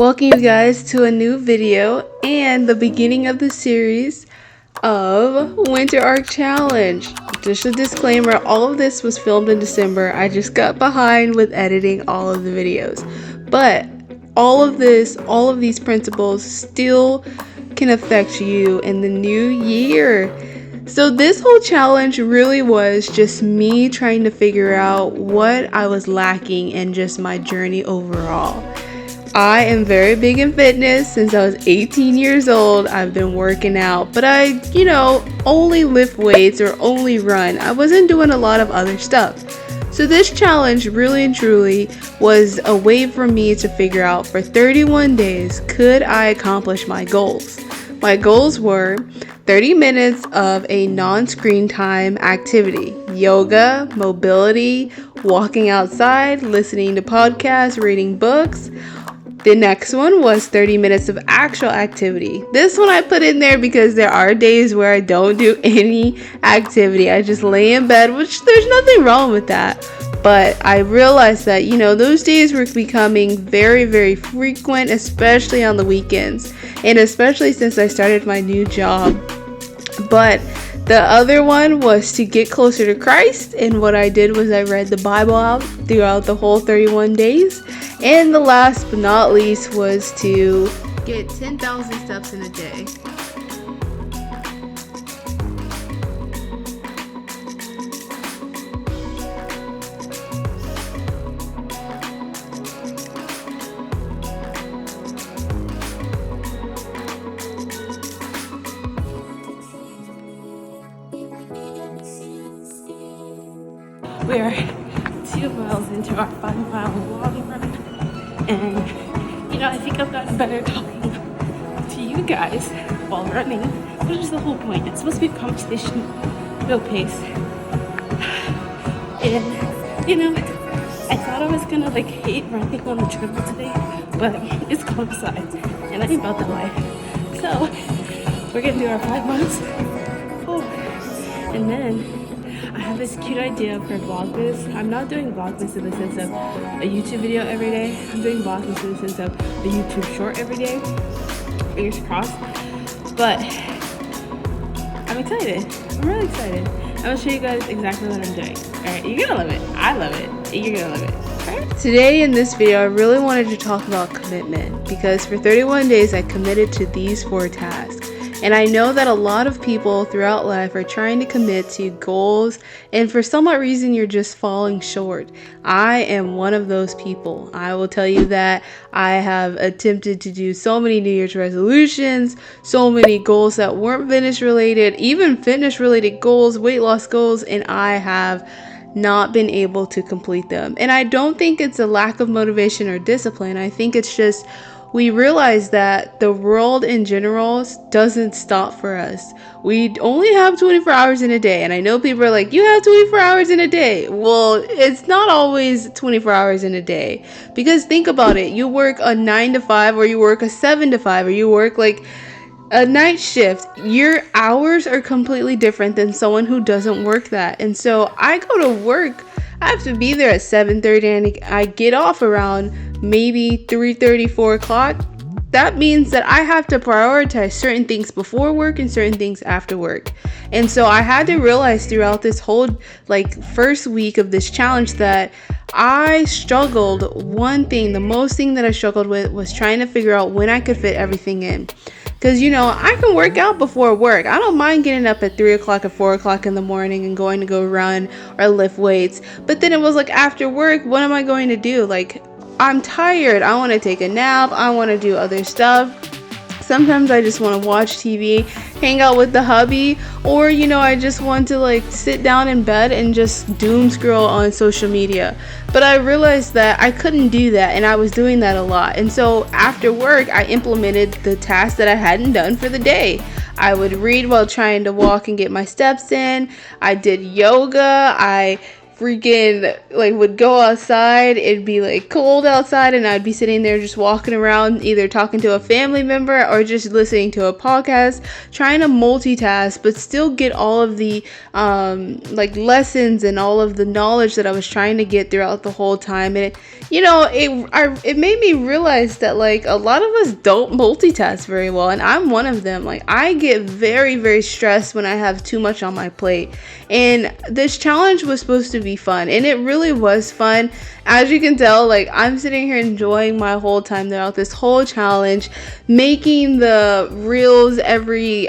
Welcome you guys to a new video and the beginning of the series of Winter Arc Challenge. Just a disclaimer, all of this was filmed in December. I just got behind with editing all of the videos. But all of these principles still can affect you in the new year. So this whole challenge really was just me trying to figure out what I was lacking in just my journey overall. I am very big in fitness. Since I was 18 years old, I've been working out, but I, only lift weights or only run. I wasn't doing a lot of other stuff. So this challenge really and truly was a way for me to figure out for 31 days, could I accomplish my goals? My goals were 30 minutes of a non-screen time activity, yoga, mobility, walking outside, listening to podcasts, reading books. The next one was 30 minutes of actual activity. This one I put in there because there are days where I don't do any activity. I just lay in bed, which there's nothing wrong with that. But I realized that, those days were becoming very, very frequent, especially on the weekends. And especially since I started my new job. But the other one was to get closer to Christ, and what I did was I read the Bible out throughout the whole 31 days. And the last but not least was to get 10,000 steps in a day. We are 2 miles into our 5-mile walking run, and I think I've gotten better talking to you guys while running, which is the whole point. It's supposed to be a conversation, real pace. And I thought I was gonna hate running on the treadmill today, but it's cold outside, and I ain't about that life. So we're gonna do our 5 months, and then I have this cute idea for Vlogmas. I'm not doing Vlogmas in the sense of a YouTube video every day. I'm doing Vlogmas in the sense of a YouTube short every day. Fingers crossed. But I'm excited. I'm really excited. I'm gonna show you guys exactly what I'm doing. Alright, you're gonna love it. I love it. You're gonna love it. Alright? Today in this video, I really wanted to talk about commitment, because for 31 days I committed to these 4 tasks. And I know that a lot of people throughout life are trying to commit to goals, and for some odd reason you're just falling short. I am one of those people. I will tell you that I have attempted to do so many New Year's resolutions, so many goals that weren't fitness related, even fitness related goals, weight loss goals, and I have not been able to complete them. And I don't think it's a lack of motivation or discipline. I think it's just we realize that the world in general doesn't stop for us. We only have 24 hours in a day. And I know people are like, you have 24 hours in a day. Well, it's not always 24 hours in a day. Because think about it. You work a 9 to 5, or you work a 7 to 5, or you work a night shift. Your hours are completely different than someone who doesn't work that. And so I go to work, I have to be there at 7:30, and I get off around maybe 3:30, 4 o'clock. That means that I have to prioritize certain things before work and certain things after work. And so I had to realize throughout this whole first week of this challenge that I struggled. The most thing that I struggled with was trying to figure out when I could fit everything in. Because, I can work out before work. I don't mind getting up at 3 o'clock or 4 o'clock in the morning and going to go run or lift weights. But then it was after work, what am I going to do? I'm tired. I want to take a nap. I want to do other stuff. Sometimes I just want to watch TV, hang out with the hubby, or, I just want to sit down in bed and just doom scroll on social media. But I realized that I couldn't do that, and I was doing that a lot. And so after work, I implemented the tasks that I hadn't done for the day. I would read while trying to walk and get my steps in. I did yoga. I freaking like would go outside, it'd be like cold outside, and I'd be sitting there just walking around, either talking to a family member or just listening to a podcast, trying to multitask but still get all of the like lessons and all of the knowledge that I was trying to get throughout the whole time. And it made me realize that like a lot of us don't multitask very well, and I'm one of them. Like I get very, very stressed when I have too much on my plate. And this challenge was supposed to be fun, and it really was fun. As you can tell, like I'm sitting here enjoying my whole time throughout this whole challenge, making the reels every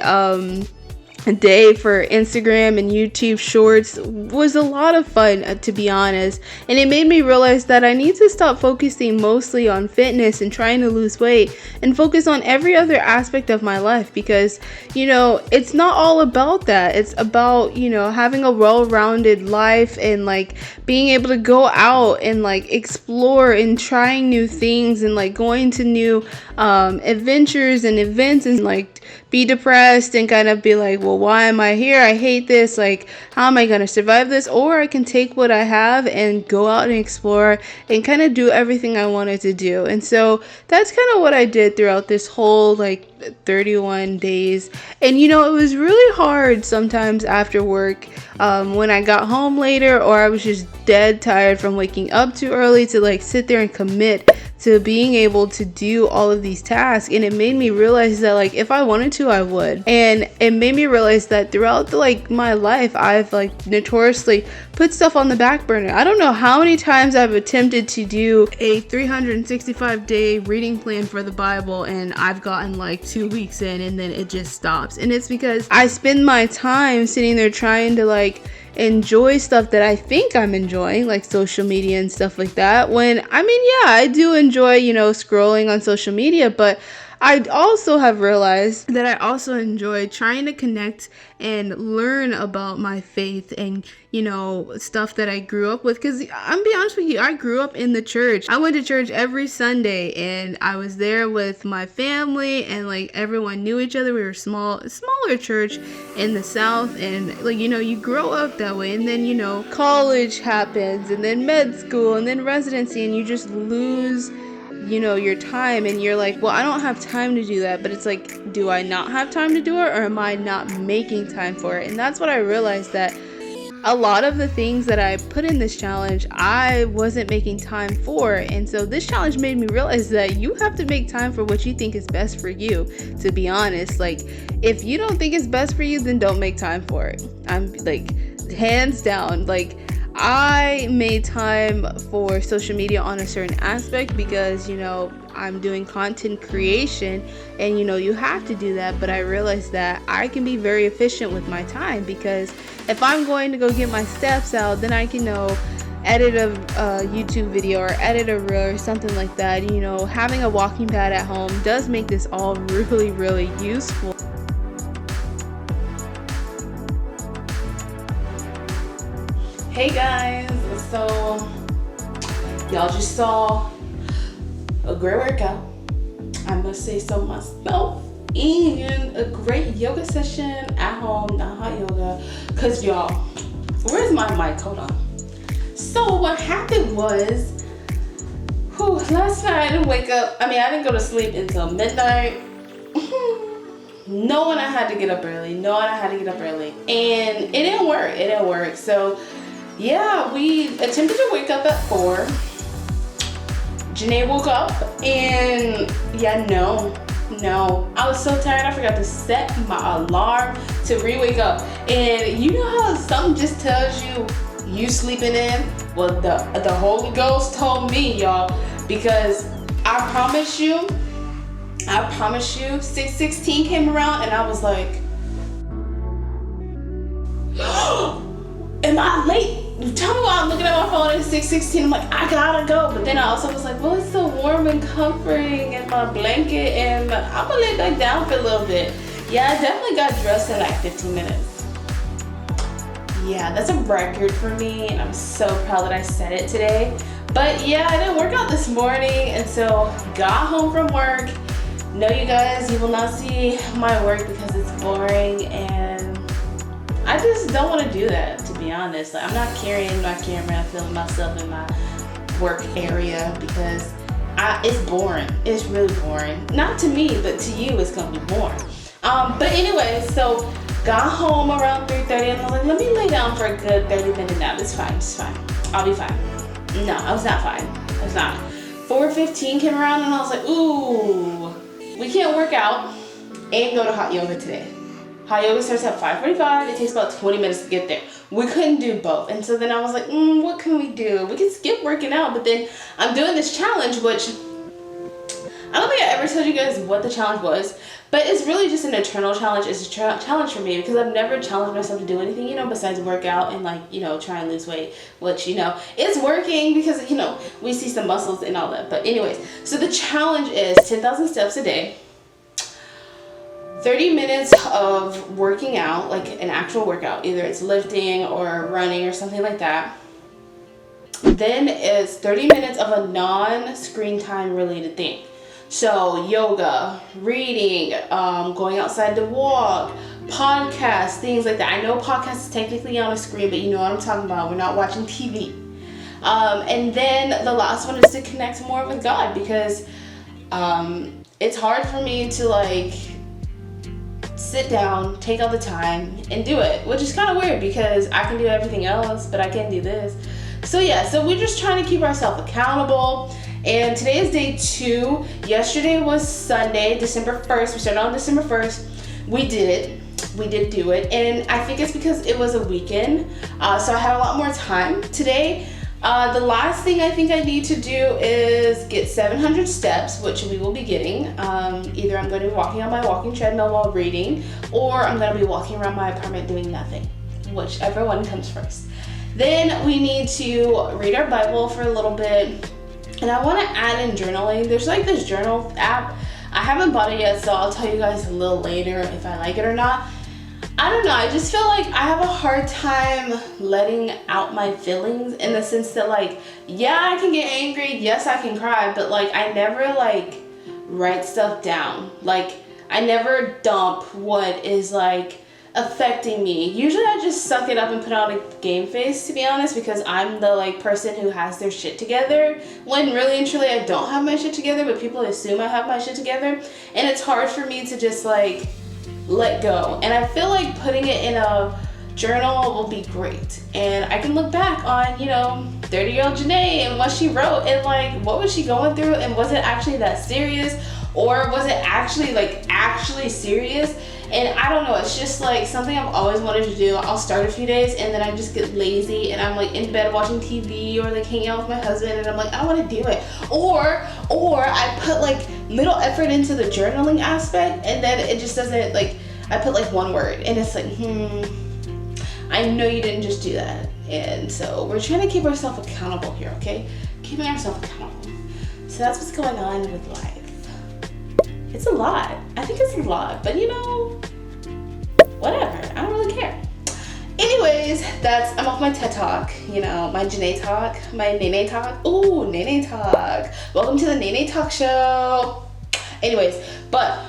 day for Instagram and YouTube shorts was a lot of fun, to be honest. And it made me realize that I need to stop focusing mostly on fitness and trying to lose weight and focus on every other aspect of my life, because it's not all about that. It's about having a well-rounded life and like being able to go out and like explore and trying new things and like going to new adventures and events, and like be depressed and kind of be like, well, why am I here? I hate this. Like, how am I going to survive this? Or I can take what I have and go out and explore and kind of do everything I wanted to do. And so that's kind of what I did throughout this whole like 31 days. And it was really hard sometimes after work, when I got home later, or I was just dead tired from waking up too early to like sit there and commit to being able to do all of these tasks. And it made me realize that like if I wanted to, I would. And it made me realize that throughout my life, I've like notoriously put stuff on the back burner. I don't know how many times I've attempted to do a 365-day reading plan for the Bible, and I've gotten like 2 weeks in and then it just stops. And it's because I spend my time sitting there trying to like enjoy stuff that I think I'm enjoying, like social media and stuff like that, when I do enjoy scrolling on social media, but I also have realized that I also enjoy trying to connect and learn about my faith and, stuff that I grew up with. Because I'm gonna be honest with you, I grew up in the church. I went to church every Sunday, and I was there with my family, and like everyone knew each other. We were smaller church in the South, and like, you grow up that way. And then, college happens, and then med school, and then residency, and you just lose your time, and you're like, well, I don't have time to do that. But it's like, do I not have time to do it, or am I not making time for it? And that's what I realized, that a lot of the things that I put in this challenge, I wasn't making time for. And so this challenge made me realize that you have to make time for what you think is best for you, to be honest. Like, if you don't think it's best for you, then don't make time for it. I'm like, hands down, like, I made time for social media on a certain aspect because, I'm doing content creation, and, you have to do that. But I realized that I can be very efficient with my time, because if I'm going to go get my steps out, then I can, edit a YouTube video or edit a reel or something like that. Having a walking pad at home does make this all really, really useful. Hey guys, so y'all just saw a great workout, I must say so myself, and a great yoga session at home, not hot yoga, cause y'all, where's my mic? Hold on. So what happened was, last night I didn't wake up, I didn't go to sleep until midnight. Knowing I had to get up early, and it didn't work. So yeah, we attempted to wake up at 4. Janae woke up, and no. I was so tired, I forgot to set my alarm to re-wake up. And you know how something just tells you sleeping in? Well, the Holy Ghost told me, y'all, because I promise you, 6:16 came around, and I was like, am I late? Tell me why I'm looking at my phone at 6:16. I'm like, I gotta go. But then I also was like, well, it's so warm and comforting in my blanket, and I'm gonna lay back down for a little bit. Yeah, I definitely got dressed in like 15 minutes. Yeah, that's a record for me, and I'm so proud that I set it today. But yeah, I didn't work out this morning, and so got home from work. No, you guys, you will not see my work because it's boring, and I just don't want to do that, to be honest. Like, I'm not carrying my camera, filming myself in my work area because it's boring. It's really boring. Not to me, but to you, it's gonna be boring. But anyway, so got home around 3:30 and I was like, let me lay down for a good 30-minute nap. It's fine. I'll be fine. No, I was not fine. I was not. 4:15 came around and I was like, ooh, we can't work out and go to hot yoga today. Hot yoga starts at 5:45. It takes about 20 minutes to get there. We couldn't do both. And so then I was like, what can we do? We can skip working out, but then I'm doing this challenge, which I don't think I ever told you guys what the challenge was, but it's really just an internal challenge. It's a challenge for me because I've never challenged myself to do anything, besides work out and try and lose weight, which, it's working because, we see some muscles and all that. But anyways, so the challenge is 10,000 steps a day. 30 minutes of working out, like an actual workout, either it's lifting or running or something like that. Then it's 30 minutes of a non-screen time related thing. So yoga, reading, going outside to walk, podcasts, things like that. I know podcasts is technically on a screen, but you know what I'm talking about. We're not watching TV. And then the last one is to connect more with God because it's hard for me to sit down, take out the time, and do it, which is kind of weird because I can do everything else, but I can't do this. So yeah, so we're just trying to keep ourselves accountable. And today is day 2. Yesterday was Sunday, December 1st. We started on December 1st. We did it. We did do it. And I think it's because it was a weekend. So I had a lot more time today. The last thing I think I need to do is get 700 steps, which we will be getting. Either I'm going to be walking on my walking treadmill while reading, or I'm going to be walking around my apartment doing nothing, whichever one comes first. Then we need to read our Bible for a little bit. And I want to add in journaling. There's this journal app. I haven't bought it yet, so I'll tell you guys a little later if I like it or not. I don't know, I just feel like I have a hard time letting out my feelings in the sense that yeah, I can get angry, yes, I can cry, but I never write stuff down. I never dump what is affecting me. Usually I just suck it up and put on a game face, to be honest, because I'm the person who has their shit together, when really and truly I don't have my shit together, but people assume I have my shit together, and it's hard for me to just let go. And I feel like putting it in a journal will be great, and I can look back on 30-year-old Janae and what she wrote and what was she going through, and was it actually that serious, or was it actually serious? And I don't know, it's just something I've always wanted to do. I'll start a few days and then I just get lazy and I'm in bed watching TV or hanging out with my husband and I'm I don't want to do it. Or I put little effort into the journaling aspect and then it just doesn't I put one word and it's I know you didn't just do that. And so we're trying to keep ourselves accountable here, okay? Keeping ourselves accountable. So that's what's going on with life. It's a lot. I think it's a lot, but whatever. I don't really care. Anyways, I'm off my TED Talk, my Janae Talk, my Nene Talk. Ooh, Nene Talk. Welcome to the Nene Talk show. Anyways, but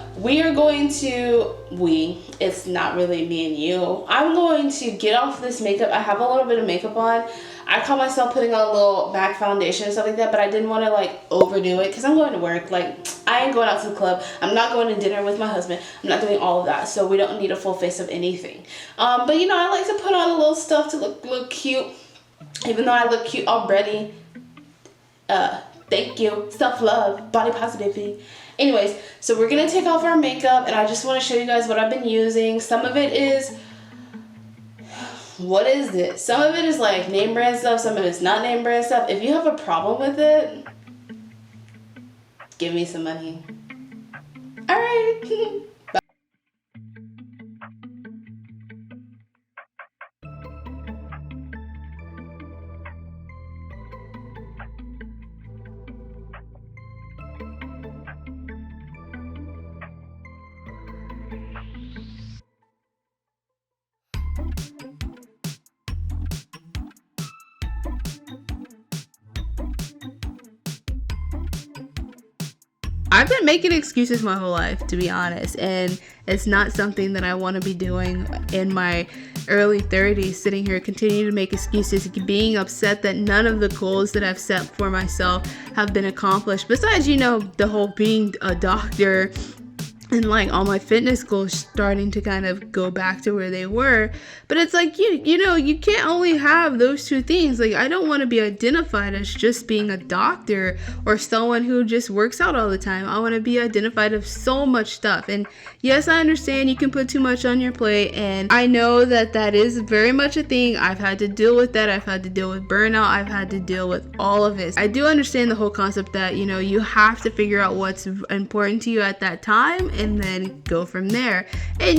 it's not really me and you. I'm going to get off this makeup. I have a little bit of makeup on. I caught myself putting on a little MAC foundation and stuff like that, but I didn't want to overdo it because I'm going to work. I ain't going out to the club. I'm not going to dinner with my husband. I'm not doing all of that, so we don't need a full face of anything. But I like to put on a little stuff to look cute, even though I look cute already. Thank you. Self-love, body positivity. Anyways, so we're gonna take off our makeup, and I just want to show you guys what I've been using. Some of it is, what is it? Some of it is name brand stuff, some of it's not name brand stuff. If you have a problem with it, give me some money. All right. Bye. I've been making excuses my whole life, to be honest, and it's not something that I want to be doing in my early 30s, sitting here continuing to make excuses, being upset that none of the goals that I've set for myself have been accomplished. Besides, the whole being a doctor and like all my fitness goals starting to kind of go back to where they were. But it's like, you can't only have those two things. Like, I don't want to be identified as just being a doctor or someone who just works out all the time. I want to be identified as so much stuff. And yes, I understand you can put too much on your plate, and I know that is very much a thing. I've had to deal with that. I've had to deal with burnout. I've had to deal with all of it. I do understand the whole concept that, you have to figure out what's important to you at that time and then go from there. And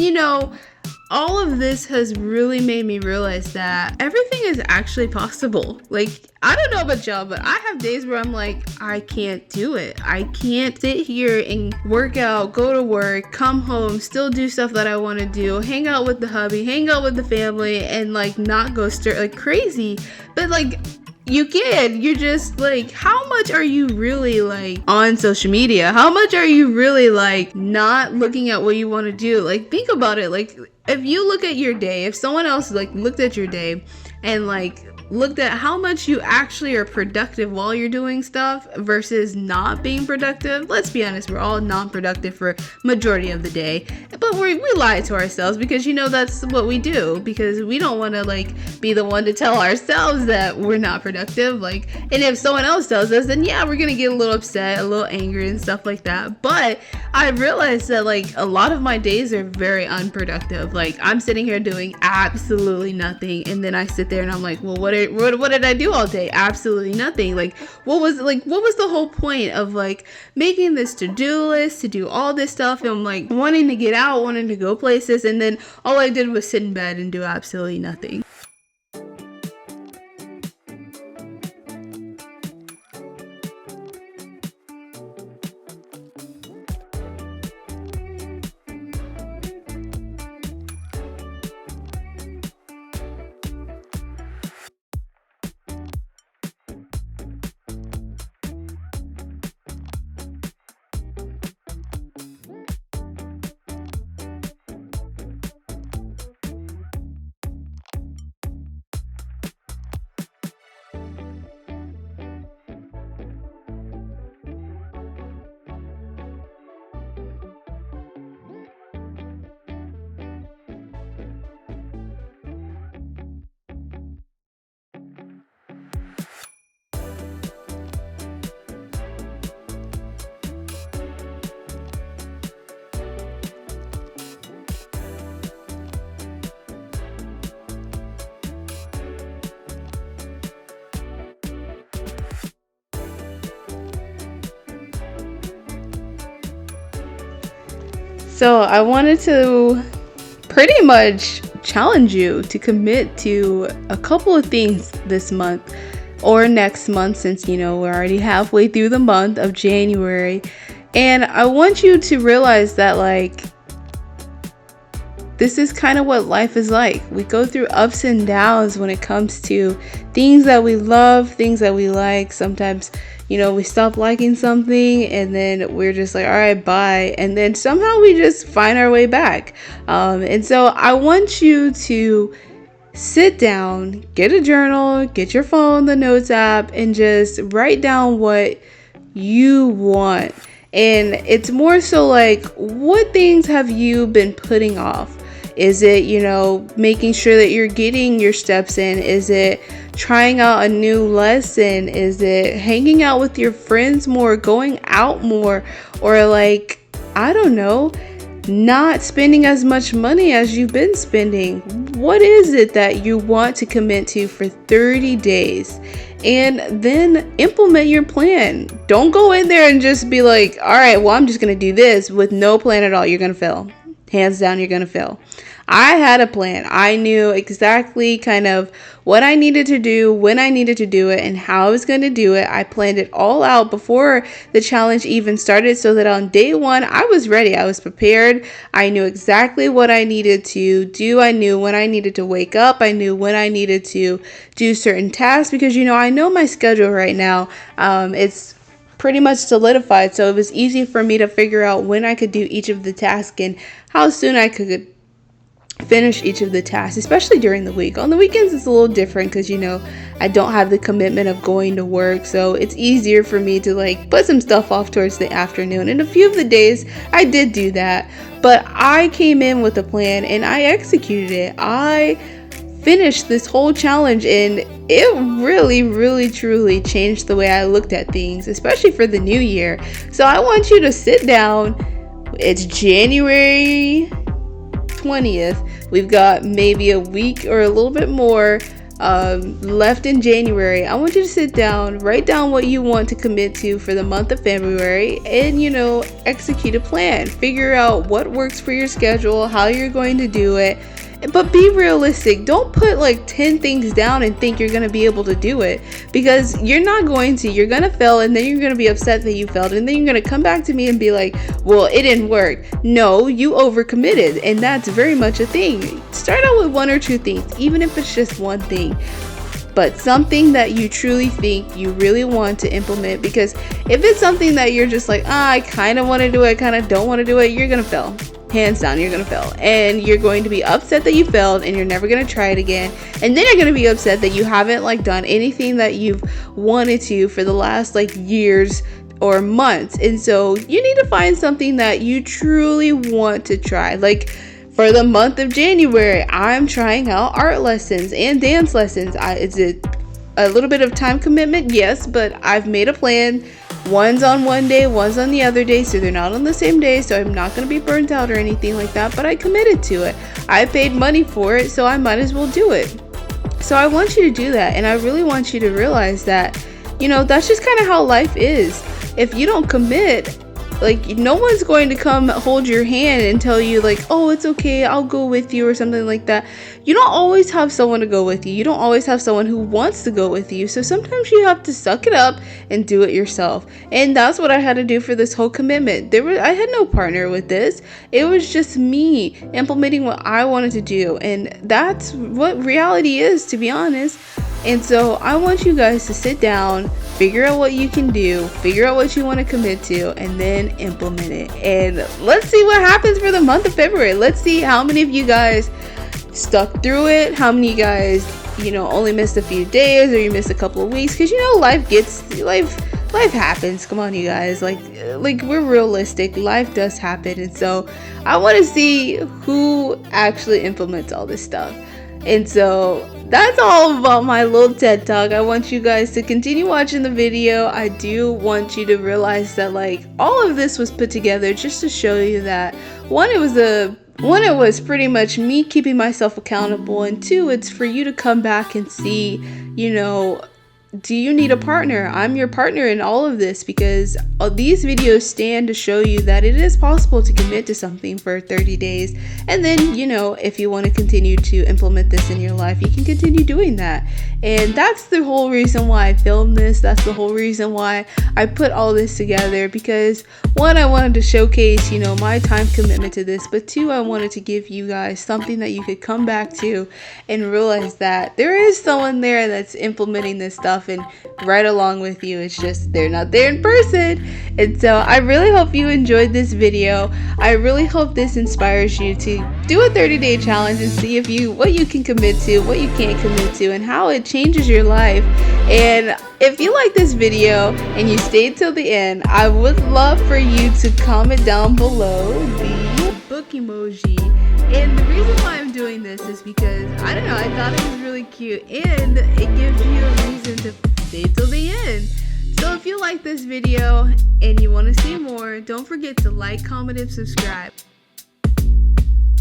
all of this has really made me realize that everything is actually possible. Like, I don't know about y'all, but I have days where I'm like, I can't do it. I can't sit here and work out, go to work, come home, still do stuff that I want to do, hang out with the hubby, hang out with the family, and like not go stir like crazy. But like, you can. You're just like, how much are you really like on social media? How much are you really like not looking at what you want to do? Like, think about it. Like, if you look at your day, if someone else like looked at your day and like looked at how much you actually are productive while you're doing stuff versus not being productive, let's be honest, we're all non-productive for majority of the day, but we lie to ourselves because that's what we do, because we don't want to like be the one to tell ourselves that we're not productive. Like, and if someone else tells us, then yeah, we're gonna get a little upset, a little angry and stuff like that. But I realized that like a lot of my days are very unproductive. Like, I'm sitting here doing absolutely nothing, and then I sit there and I'm like, well, what did I do all day? Absolutely nothing. Like, what was the whole point of like making this to-do list to do all this stuff and like wanting to get out, wanting to go places, and then all I did was sit in bed and do absolutely nothing. So I wanted to pretty much challenge you to commit to a couple of things this month or next month, since we're already halfway through the month of January. And I want you to realize that like this is kind of what life is like. We go through ups and downs when it comes to things that we love, things that we like. Sometimes we stop liking something and then we're just like, all right, bye. And then somehow we just find our way back. And so I want you to sit down, get a journal, get your phone, the notes app, and just write down what you want. And it's more so like, what things have you been putting off? Is it, making sure that you're getting your steps in? Is it trying out a new lesson? Is it hanging out with your friends more, going out more, or like, I don't know, not spending as much money as you've been spending? What is it that you want to commit to for 30 days? And then implement your plan. Don't go in there and just be like, all right, well, I'm just going to do this with no plan at all. You're going to fail. Hands down, you're going to fail. I had a plan. I knew exactly kind of what I needed to do, when I needed to do it, and how I was going to do it. I planned it all out before the challenge even started, so that on day one, I was ready. I was prepared. I knew exactly what I needed to do. I knew when I needed to wake up. I knew when I needed to do certain tasks, because, I know my schedule right now. It's pretty much solidified, so it was easy for me to figure out when I could do each of the tasks and how soon I could finish each of the tasks, especially during the week. On the weekends it's a little different because, you know, I don't have the commitment of going to work, so it's easier for me to like put some stuff off towards the afternoon. And a few of the days I did do that, but I came in with a plan and I executed it. I finished this whole challenge and it really truly changed the way I looked at things, especially for the new year. So I want you to sit down. It's January 20th. We've got maybe a week or a little bit more left in January. I want you to sit down, write down what you want to commit to for the month of February, and, you know, execute a plan. Figure out what works for your schedule, how you're going to do it. But be realistic. Don't put like 10 things down and think you're going to be able to do it, because you're not going to. You're going to fail, and then you're going to be upset that you failed, and then you're going to come back to me and be like, well, it didn't work. No, you overcommitted, and that's very much a thing. Start out with 1 or 2 things, even if it's just one thing, but something that you truly think you really want to implement. Because if it's something that you're just like, I kind of want to do it, kind of don't want to do it, you're going to fail. Hands down, you're gonna fail, and you're going to be upset that you failed, and you're never gonna try it again. And then you're gonna be upset that you haven't like done anything that you've wanted to for the last like years or months. And so you need to find something that you truly want to try. Like for the month of January, I'm trying out art lessons and dance lessons. Is it a little bit of time commitment? Yes, but I've made a plan. One's on one day, one's on the other day, so they're not on the same day, so I'm not going to be burnt out or anything like that, but I committed to it. I paid money for it, so I might as well do it. So I want you to do that, and I really want you to realize that, you know, that's just kind of how life is. If you don't commit, like, no one's going to come hold your hand and tell you like, oh, it's okay, I'll go with you or something like that. You don't always have someone to go with you. You don't always have someone who wants to go with you. So sometimes you have to suck it up and do it yourself. And that's what I had to do for this whole commitment. I had no partner with this. It was just me implementing what I wanted to do. And that's what reality is, to be honest. And so I want you guys to sit down, figure out what you can do, figure out what you want to commit to, and then implement it. And let's see what happens for the month of February. Let's see how many of you guys stuck through it, how many of you guys, you know, only missed a few days, or you missed a couple of weeks, because, you know, life happens. Come on, you guys, like we're realistic. Life does happen. And so I want to see who actually implements all this stuff. And so that's all about my little TED Talk. I want you guys to continue watching the video. I do want you to realize that like all of this was put together just to show you that one, it was pretty much me keeping myself accountable, and 2, it's for you to come back and see, you know, do you need a partner? I'm your partner in all of this, because these videos stand to show you that it is possible to commit to something for 30 days. And then, you know, if you want to continue to implement this in your life, you can continue doing that. And that's the whole reason why I filmed this. That's the whole reason why I put all this together, because 1, I wanted to showcase, you know, my time commitment to this, but 2, I wanted to give you guys something that you could come back to and realize that there is someone there that's implementing this stuff and right along with you. It's just they're not there in person. And so I really hope you enjoyed this video. I really hope this inspires you to do a 30-day challenge and see what you can commit to, what you can't commit to, and how it changes your life. And if you like this video and you stayed till the end, I would love for you to comment down below the book emoji. And the reason why I'm doing this is because, I don't know, I thought it was really cute, and it gives you a reason to stay till the end. So if you like this video and you want to see more, don't forget to like, comment, and subscribe.